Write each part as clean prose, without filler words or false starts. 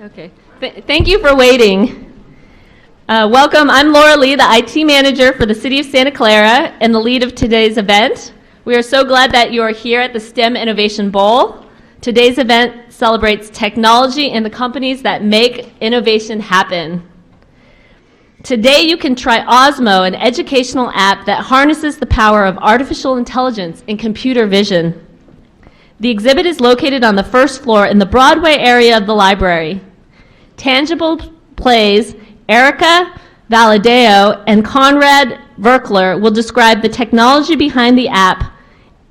Okay. Thank you for waiting. Welcome. I'm Laura Lee, the IT manager for the City of Santa Clara and the lead of today's event. We are so glad that you are here at the STEM Innovation Bowl. Today's event celebrates technology and the companies that make innovation happen. Today you can try Osmo, an educational app that harnesses the power of artificial intelligence and computer vision. The exhibit is located on the first floor in the Broadway area of the library. Tangible Plays, Erica Valadeo and Conrad Verkler will describe the technology behind the app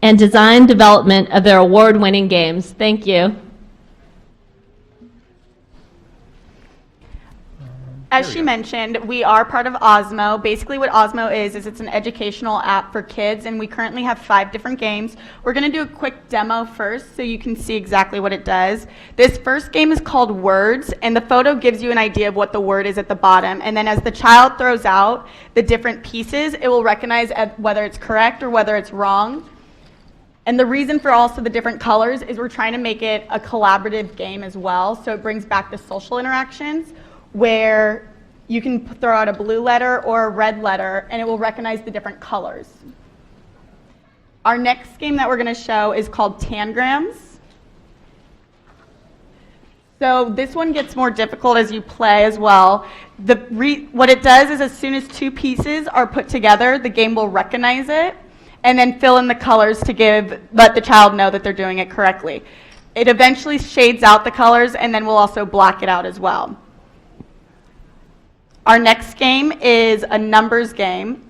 and design development of their award-winning games. Thank you. As she mentioned, we are part of Osmo. Basically what Osmo is it's an educational app for kids, and we currently have 5 different games. We're going to do a quick demo first so you can see exactly what it does. This first game is called Words, and the photo gives you an idea of what the word is at the bottom. And then as the child throws out the different pieces, it will recognize whether it's correct or whether it's wrong. And the reason for also the different colors is we're trying to make it a collaborative game as well, so it brings back the social interactions, where you can throw out a blue letter or a red letter and it will recognize the different colors. Our next game that we're going to show is called Tangrams. So this one gets more difficult as you play as well. What it does is as soon as 2 pieces are put together, the game will recognize it and then fill in the colors to let the child know that they're doing it correctly. It eventually shades out the colors and then we'll also black it out as well. Our next game is a numbers game.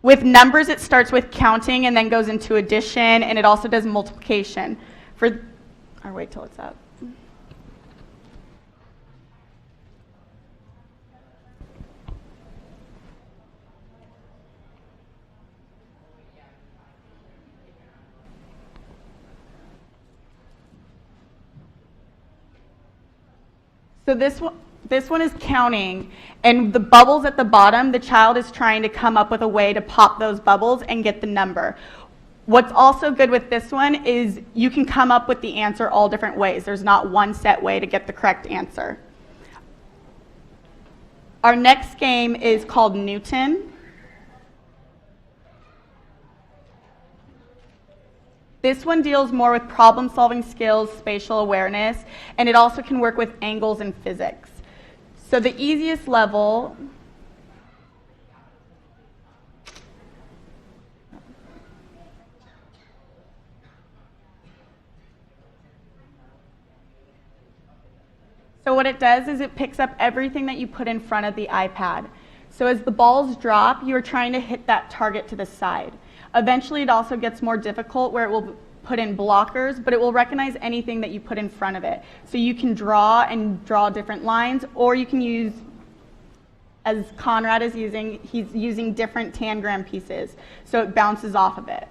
With numbers, it starts with counting and then goes into addition, and it also does multiplication. Wait till it's up. So this one is counting, and the bubbles at the bottom, the child is trying to come up with a way to pop those bubbles and get the number. What's also good with this one is you can come up with the answer all different ways. There's not one set way to get the correct answer. Our next game is called Newton. This one deals more with problem-solving skills, spatial awareness, and it also can work with angles and physics. So the easiest level So what it does is it picks up everything that you put in front of the iPad. So as the balls drop, you're trying to hit that target to the side. Eventually it also gets more difficult where it will put in blockers, but it will recognize anything that you put in front of it. So you can draw different lines, or you can use, as Conrad is using, he's using different tangram pieces, so it bounces off of it.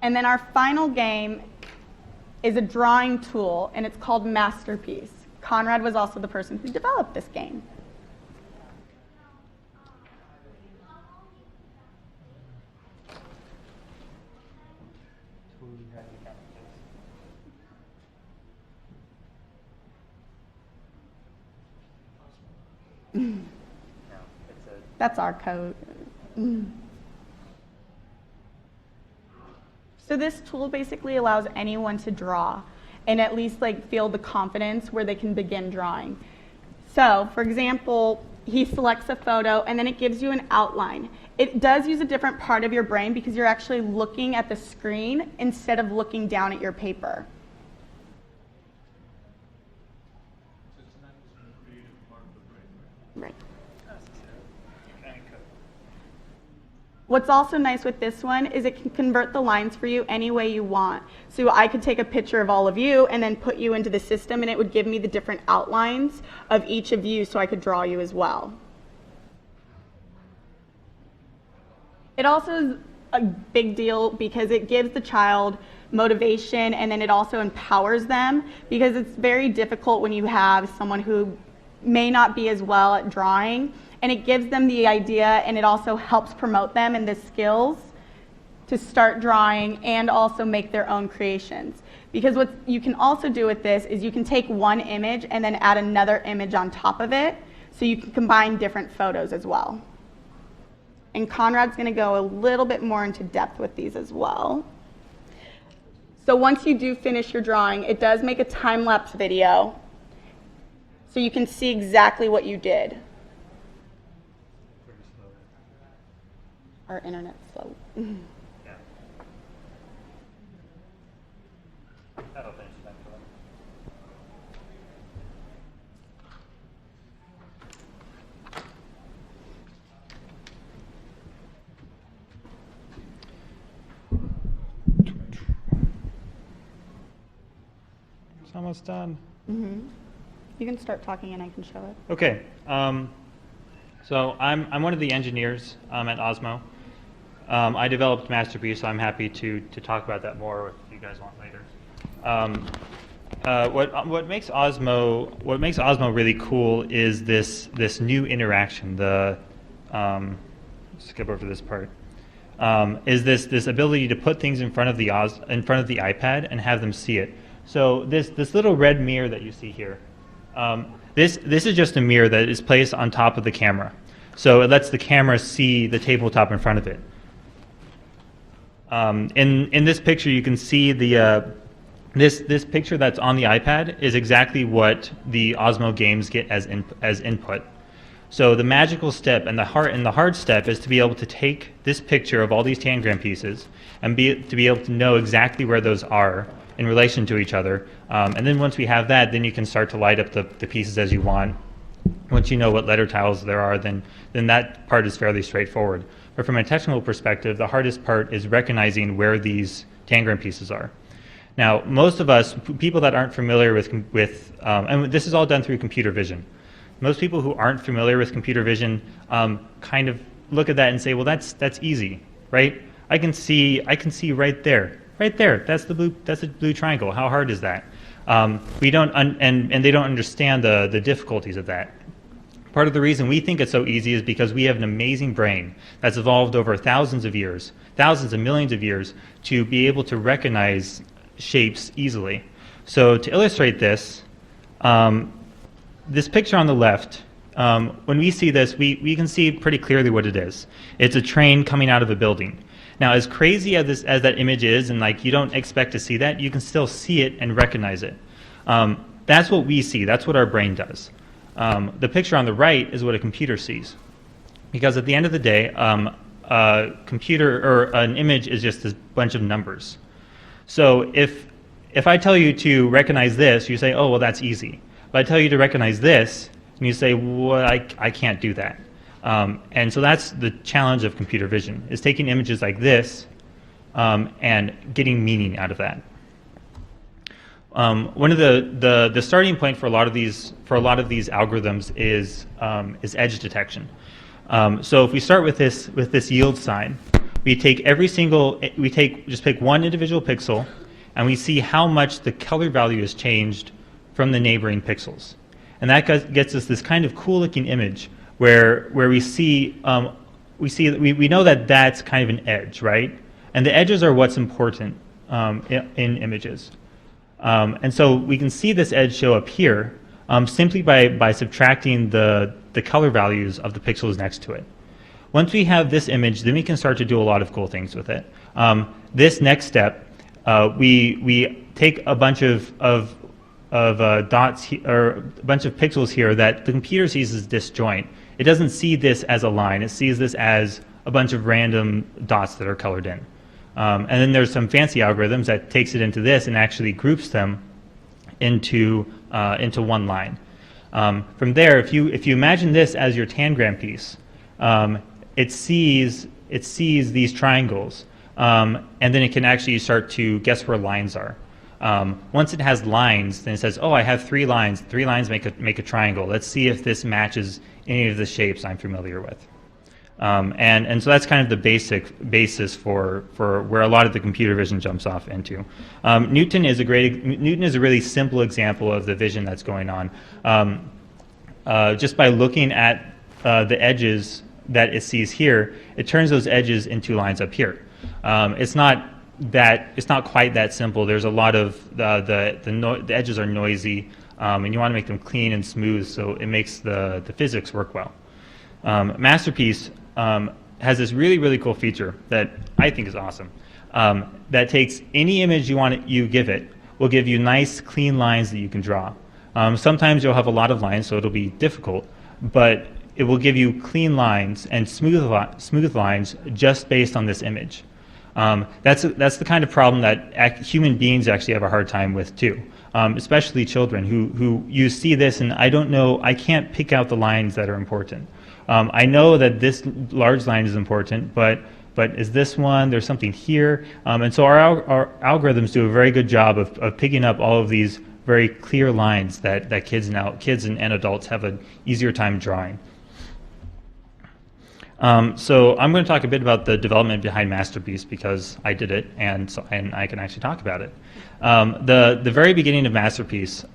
And then our final game is a drawing tool, and it's called Masterpiece. Conrad was also the person who developed this game. That's our code. So this tool basically allows anyone to draw and at least feel the confidence where they can begin drawing. So for example, he selects a photo and then it gives you an outline. It does use a different part of your brain because you're actually looking at the screen instead of looking down at your paper. Right. What's also nice with this one is it can convert the lines for you any way you want. So I could take a picture of all of you and then put you into the system, and it would give me the different outlines of each of you so I could draw you as well. It also is a big deal because it gives the child motivation, and then it also empowers them, because it's very difficult when you have someone who may not be as well at drawing and it gives them the idea, and it also helps promote them in the skills to start drawing and also make their own creations. Because what you can also do with this is you can take one image and then add another image on top of it, so you can combine different photos as well. And Conrad's going to go a little bit more into depth with these as well. So once you do finish your drawing, it does make a time-lapse video, so you can see exactly what you did. Our internet's slow. That'll finish eventually. It's almost done. You can start talking and I can show it. Okay. So I'm one of the engineers at Osmo. I developed Masterpiece, so I'm happy to talk about that more if you guys want later. What makes Osmo really cool is this new interaction. Skip over this part. Is this ability to put things in front of the iPad and have them see it. So this little red mirror that you see here, this is just a mirror that is placed on top of the camera. So it lets the camera see the tabletop in front of it. In this picture, you can see this picture that's on the iPad is exactly what the Osmo games get as input. So the magical step and the hard step is to be able to take this picture of all these tangram pieces and to be able to know exactly where those are in relation to each other. And then once we have that, then you can start to light up the pieces as you want. Once you know what letter tiles there are, then that part is fairly straightforward. But from a technical perspective, the hardest part is recognizing where these tangram pieces are. Now, most of us, people that aren't familiar with and this is all done through computer vision. Most people who aren't familiar with computer vision kind of look at that and say, well, that's easy, right? I can see right there. That's the blue triangle. How hard is that? We don't, and they don't understand the difficulties of that. Part of the reason we think it's so easy is because we have an amazing brain that's evolved over thousands of years, thousands and millions of years, to be able to recognize shapes easily. So to illustrate this, this picture on the left, when we see this, we can see pretty clearly what it is. It's a train coming out of a building. Now, as crazy as that image is, and like you don't expect to see that, you can still see it and recognize it. That's what we see. That's what our brain does. The picture on the right is what a computer sees, because at the end of the day, a computer or an image is just a bunch of numbers. So if I tell you to recognize this, you say, oh, well, that's easy. If I tell you to recognize this, and you say, well, I can't do that. And so that's the challenge of computer vision, is taking images like this and getting meaning out of that. One of the starting point for a lot of these algorithms is edge detection. So if we start with this yield sign, we take just pick one individual pixel, and we see how much the color value has changed from the neighboring pixels, and that gets us this kind of cool looking image where we know that that's kind of an edge, right? And the edges are what's important in images. And so we can see this edge show up here simply by subtracting the color values of the pixels next to it. Once we have this image, then we can start to do a lot of cool things with it. This next step, we take a bunch of dots or a bunch of pixels here that the computer sees as disjoint. It doesn't see this as a line. It sees this as a bunch of random dots that are colored in. And then there's some fancy algorithms that takes it into this and actually groups them into one line. From there, if you imagine this as your tangram piece, it sees these triangles, and then it can actually start to guess where lines are. Once it has lines, then it says, oh, I have 3 lines. 3 lines make a triangle. Let's see if this matches any of the shapes I'm familiar with. And so that's kind of the basis for where a lot of the computer vision jumps off into. Newton is a really simple example of the vision that's going on. Just by looking at the edges that it sees here, it turns those edges into lines up here. It's not quite that simple. There's a lot of the edges are noisy, and you want to make them clean and smooth so it makes the physics work well. Masterpiece has this really, really cool feature that I think is awesome. That takes any image you give it, will give you nice, clean lines that you can draw. Sometimes you'll have a lot of lines, so it'll be difficult, but it will give you clean lines and smooth lines just based on this image. That's the kind of problem that human beings actually have a hard time with too, especially children who you see this and I can't pick out the lines that are important. I know that this large line is important, but is this one, there's something here. And so our algorithms do a very good job of picking up all of these very clear lines that kids and adults have an easier time drawing. So I'm going to talk a bit about the development behind Masterpiece because I did it and I can actually talk about it. The very beginning of Masterpiece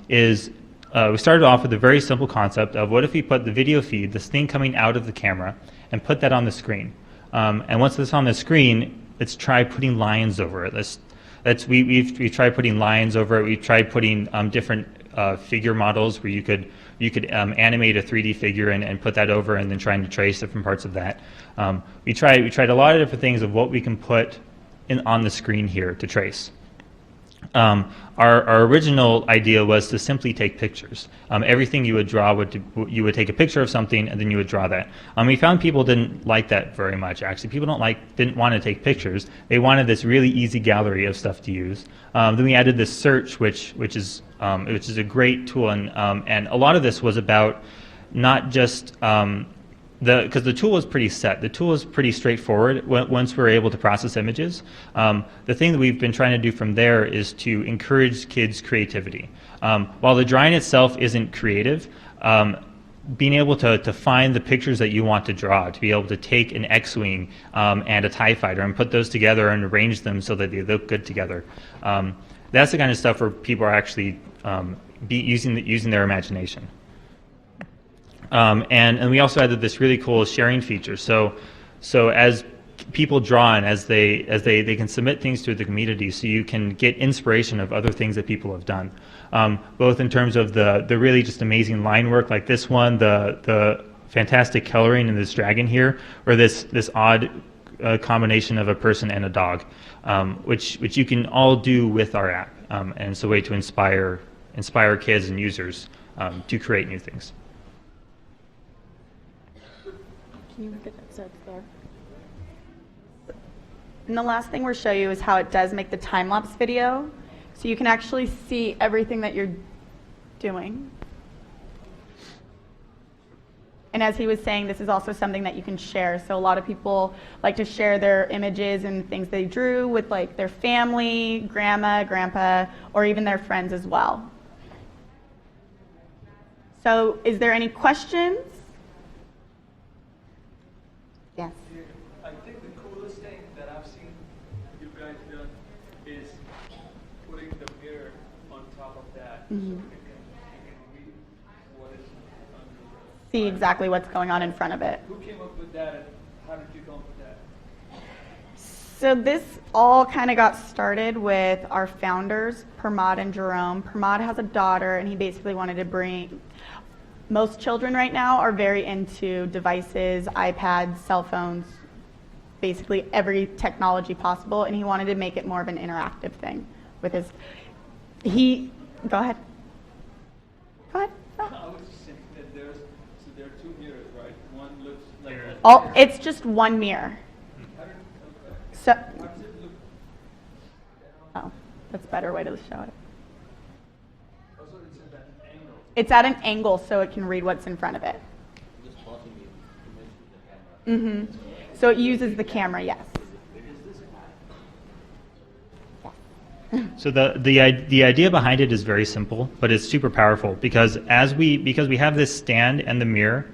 is we started off with a very simple concept of what if we put the video feed, this thing coming out of the camera, and put that on the screen. And once it's on the screen, let's try putting lines over it. We've tried putting lines over it. We've tried putting different figure models where you could animate a 3D figure and put that over and then trying to trace different parts of that. We tried a lot of different things of what we can put on the screen here to trace. Our original idea was to simply take pictures. Everything you would draw you would take a picture of something and then you would draw that. We found people didn't like that very much. Actually, people didn't want to take pictures. They wanted this really easy gallery of stuff to use. Then we added this search, which is a great tool, and a lot of this was about not just because the tool was pretty set. The tool is pretty straightforward once we're able to process images. The thing that we've been trying to do from there is to encourage kids' creativity. While the drawing itself isn't creative, being able to find the pictures that you want to draw, to be able to take an X-Wing and a TIE Fighter and put those together and arrange them so that they look good together. That's the kind of stuff where people are actually using their imagination. And we also added this really cool sharing feature. So as people draw and as they can submit things to the community, so you can get inspiration of other things that people have done, both in terms of the really just amazing line work like this one, the fantastic coloring in this dragon here, or this odd combination of a person and a dog, which you can all do with our app, and it's a way to inspire kids and users to create new things. Can you look at that so it's there? And the last thing we'll show you is how it does make the time-lapse video. So you can actually see everything that you're doing. And as he was saying, this is also something that you can share. So a lot of people like to share their images and things they drew with like their family, grandma, grandpa, or even their friends as well. So is there any questions? Yes. I think the coolest thing that I've seen you guys done is putting the mirror on top of that, so you can read what is under the... See exactly what's going on in front of it. Who came up with that and how did you come up with that? So this all kind of got started with our founders, Pramod and Jerome. Pramod has a daughter and he basically wanted to bring... Most children right now are very into devices, iPads, cell phones, basically every technology possible, and he wanted to make it more of an interactive thing with his... Go ahead. Go ahead. No. I was just saying that there are two mirrors, right? One looks like... Oh, it's just one mirror. So, How does it look? oh, that's a better way to show it. Also, it's at that angle. It's at an angle so it can read what's in front of it. Mm-hmm. So it uses the camera, yes. So the idea behind it is very simple, but it's super powerful because we have this stand and the mirror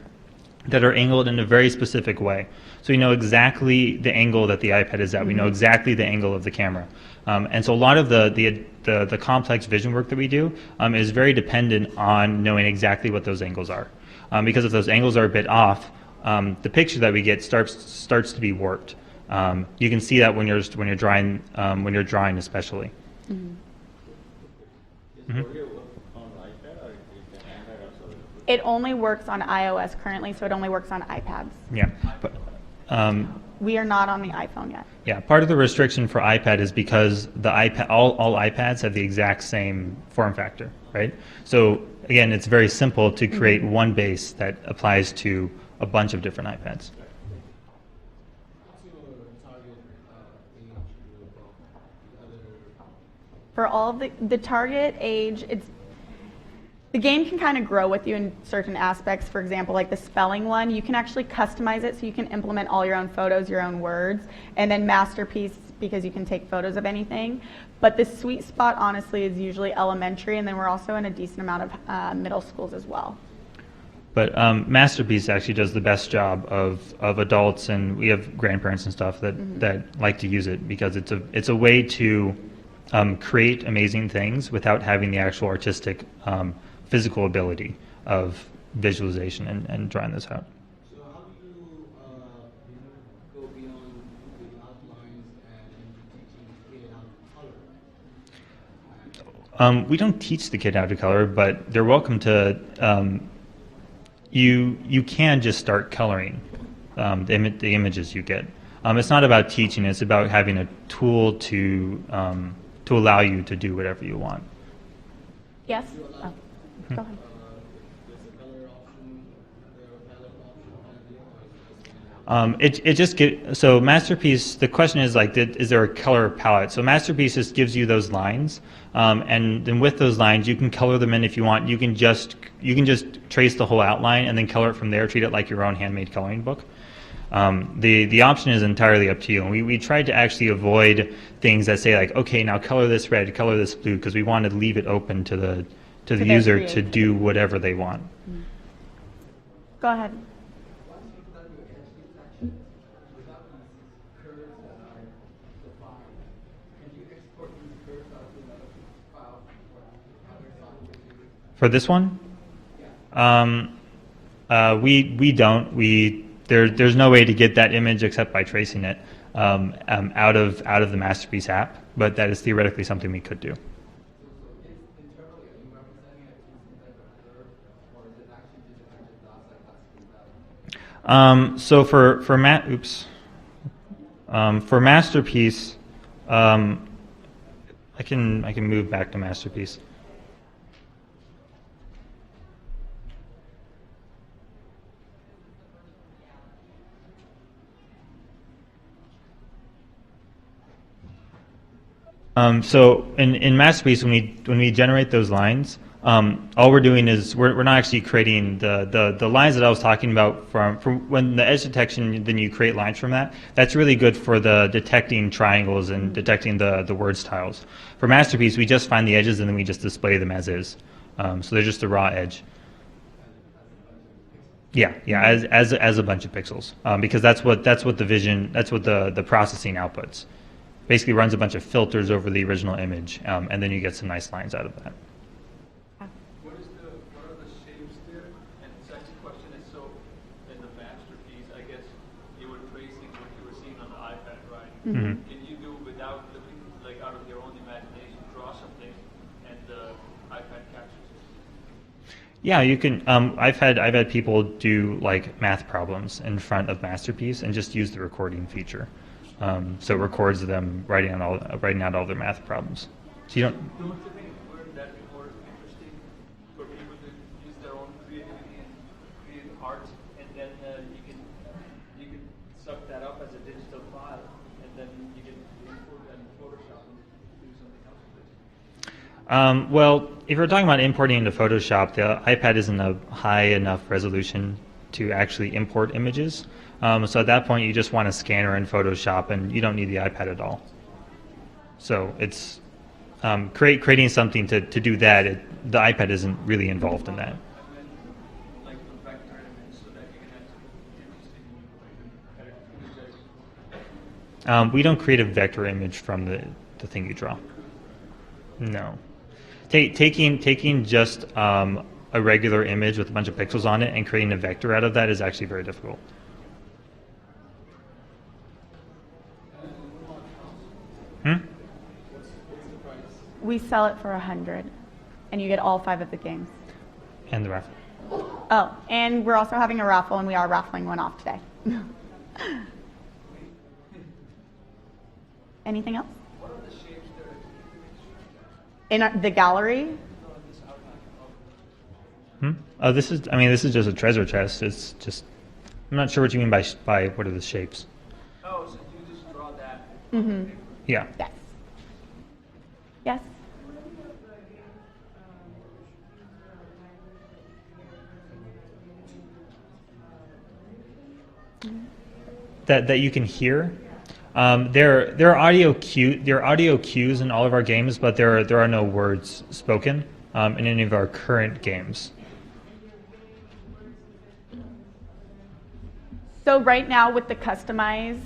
that are angled in a very specific way. So we know exactly the angle that the iPad is at. We know exactly the angle of the camera. And so a lot of the complex vision work that we do is very dependent on knowing exactly what those angles are. Because if those angles are a bit off, the picture that we get starts to be warped. You can see that when you're drawing especially. Mm-hmm. Mhm. It only works on iOS currently, so it only works on iPads. Yeah, but We are not on the iPhone yet. yeah, part of the restriction for iPad is because the iPad, all iPads have the exact same form factor, right? So again, it's very simple to create one base that applies to a bunch of different iPads. For all of the target age, the game can kind of grow with you in certain aspects. For example, like the spelling one, you can actually customize it so you can implement all your own photos, your own words, and then Masterpiece because you can take photos of anything. But the sweet spot, honestly, is usually elementary, and then we're also in a decent amount of middle schools as well. But Masterpiece actually does the best job of adults, and we have grandparents and stuff that like to use it because it's a way to create amazing things without having the actual artistic physical ability of visualization and drawing this out. So how do you go beyond the outlines and teaching the kid how to color? We don't teach the kid how to color, but they're welcome to. You can just start coloring the images you get. It's not about teaching; it's about having a tool to allow you to do whatever you want. Yes? Oh, go ahead. It just so Masterpiece. The question is like, is there a color palette? So Masterpiece just gives you those lines, and then with those lines, you can color them in if you want. You can just trace the whole outline and then color it from there. Treat it like your own handmade coloring book. The option is entirely up to you. And we tried to actually avoid things that say like, okay, now color this red, color this blue, because we wanted to leave it open to the user to creativity. do whatever they want. Go ahead. For this one, we don't. There's no way to get that image except by tracing it out of the Masterpiece app. But that is theoretically something we could do. So for Masterpiece, I can move back to Masterpiece. So in Masterpiece, when we generate those lines, all we're doing is we're not actually creating the lines that I was talking about from when the edge detection. Then you create lines from that. That's really good for the detecting triangles and detecting the word styles. For Masterpiece, we just find the edges and then we just display them as is. So they're just a raw edge. Yeah, as a bunch of pixels, because that's what the processing outputs. Basically runs a bunch of filters over the original image, and then you get some nice lines out of that. What are the shapes there? And the second question is, so in the Masterpiece, I guess you were tracing what you were seeing on the iPad, right? Mhm. Can you do without looking, like out of your own imagination, draw something and the iPad captures it? Yeah, you can. I've had people do like math problems in front of Masterpiece and just use the recording feature. So it records them writing out all their math problems. So you don't. Don't you think wouldn't that be more interesting for people to use their own creativity and create art, and then you can suck that up as a digital file, and then you can import that in Photoshop and do something else with it? Well, if you're talking about importing into Photoshop, the iPad isn't a high enough resolution to actually import images. So at that point, you just want a scanner in Photoshop, and you don't need the iPad at all. So it's creating something to do that. The iPad isn't really involved in that. I meant like the vector image, so that you can actually interesting We don't create a vector image from the thing you draw. No. Taking just a regular image with a bunch of pixels on it and creating a vector out of that is actually very difficult. We sell it for $100, and you get all 5 of the games. And the raffle. Oh, and we're also having a raffle, and we are raffling one off today. Anything else? What are the shapes that are In the gallery? This is just a treasure chest. It's just, I'm not sure what you mean by what are the shapes. Oh, so you just draw that. Mm-hmm. Yeah. Yes. Yes? That you can hear. There are audio cues in all of our games, but there are no words spoken in any of our current games. So right now with the customize,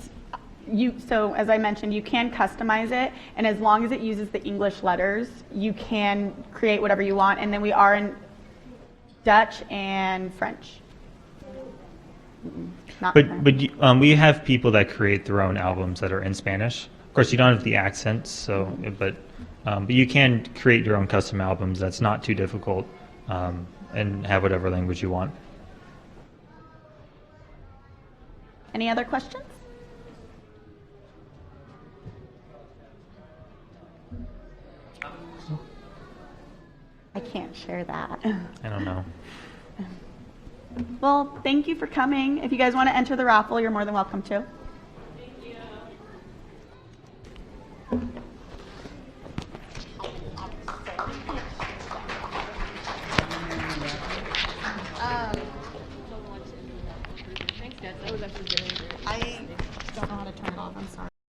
so as I mentioned, you can customize it, and as long as it uses the English letters, you can create whatever you want, and then we are in Dutch and French. Not French. But we have people that create their own albums that are in Spanish. Of course, you don't have the accents, so but you can create your own custom albums. That's not too difficult, and have whatever language you want. Any other questions? I can't share that. I don't know. Well, thank you for coming. If you guys want to enter the raffle, you're more than welcome to. I don't know how to turn it off. I'm sorry.